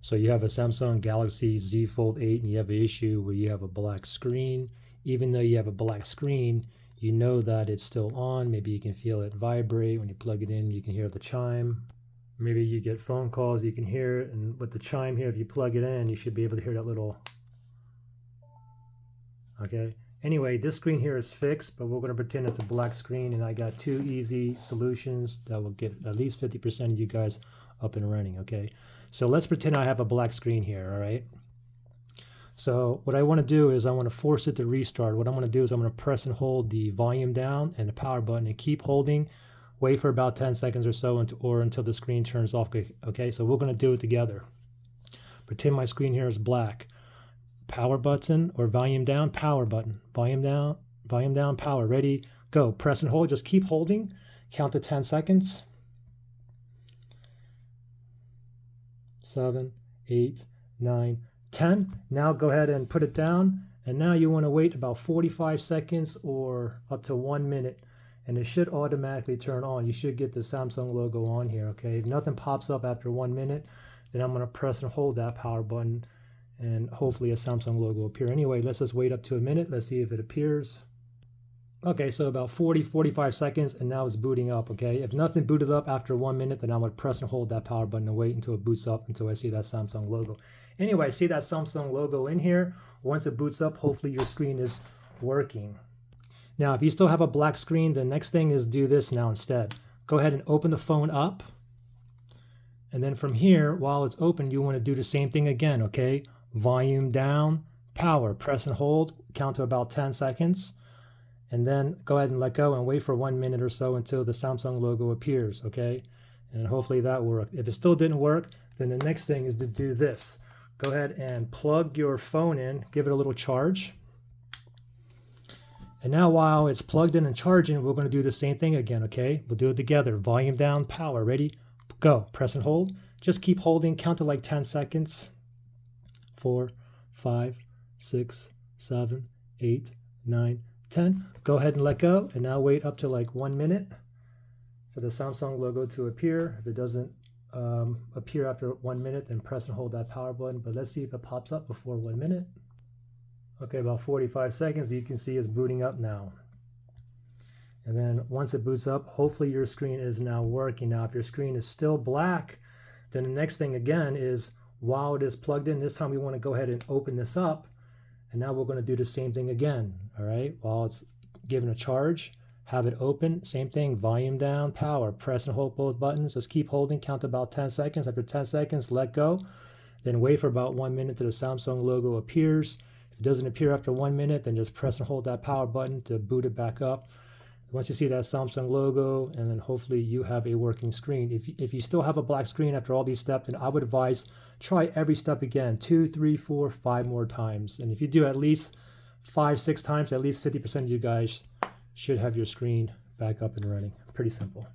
So you have a Samsung Galaxy Z Fold 8 and you have an issue where you have a black screen. Even though you have a black screen, you know that it's still on. Maybe you can feel it vibrate. When you plug it in, you can hear the chime. Maybe you get phone calls, you can hear it. And with the chime here, if you plug it in, you should be able to hear that little, okay? Anyway, this screen here is fixed, but we're gonna pretend it's a black screen, and I got 2 easy solutions that will get at least 50% of you guys up and running, okay? So let's pretend I have a black screen here, all right? So what I want to do is I want to force it to restart. What I'm going to do is I'm going to press and hold the volume down and the power button and keep holding, wait for about 10 seconds or so until the screen turns off, okay? So we're going to do it together. Pretend my screen here is black. Power button or volume down, power button. Volume down, power. Ready, go. Press and hold, just keep holding. Count to 10 seconds. 7, 8, 9, 10. Now go ahead and put it down. And now you want to wait about 45 seconds or up to 1 minute. And it should automatically turn on. You should get the Samsung logo on here, okay? If nothing pops up after 1 minute, then I'm going to press and hold that power button and hopefully a Samsung logo will appear. Anyway, let's just wait up to a minute. Let's see if it appears. Okay, so about 45 seconds, and now it's booting up, okay? If nothing booted up after 1 minute, then I'm going to press and hold that power button and wait until it boots up until I see that Samsung logo. Anyway, I see that Samsung logo in here. Once it boots up, hopefully your screen is working. Now, if you still have a black screen, the next thing is do this now instead. Go ahead and open the phone up. And then from here, while it's open, you want to do the same thing again, okay? Volume down, power, press and hold, count to about 10 seconds. And then go ahead and let go and wait for 1 minute or so until the Samsung logo appears, okay? And hopefully that worked. If it still didn't work, then the next thing is to do this. Go ahead and plug your phone in, give it a little charge. And now while it's plugged in and charging, we're going to do the same thing again, okay? We'll do it together. Volume down, power. Ready? Go. Press and hold. Just keep holding. Count to like 10 seconds. 4, 5, 6, 7, 8, 9, 10. Go ahead and let go. And now wait up to like 1 minute for the Samsung logo to appear. If it doesn't appear after 1 minute, then press and hold that power button. But let's see if it pops up before 1 minute. Okay, about 45 seconds, you can see it's booting up now. And then once it boots up, hopefully your screen is now working. Now, if your screen is still black, then the next thing again is while it is plugged in, this time we want to go ahead and open this up. And now we're going to do the same thing again, all right? While it's given a charge, have it open, same thing, volume down, power, press and hold both buttons. Just keep holding, count to about 10 seconds. After 10 seconds, let go. Then wait for about 1 minute till the Samsung logo appears. If it doesn't appear after 1 minute, then just press and hold that power button to boot it back up. Once you see that Samsung logo, and then hopefully you have a working screen. If you still have a black screen after all these steps, then I would advise try every step again, 2, 3, 4, 5 more times. And if you do at least 5, 6 times, at least 50% of you guys should have your screen back up and running. Pretty simple.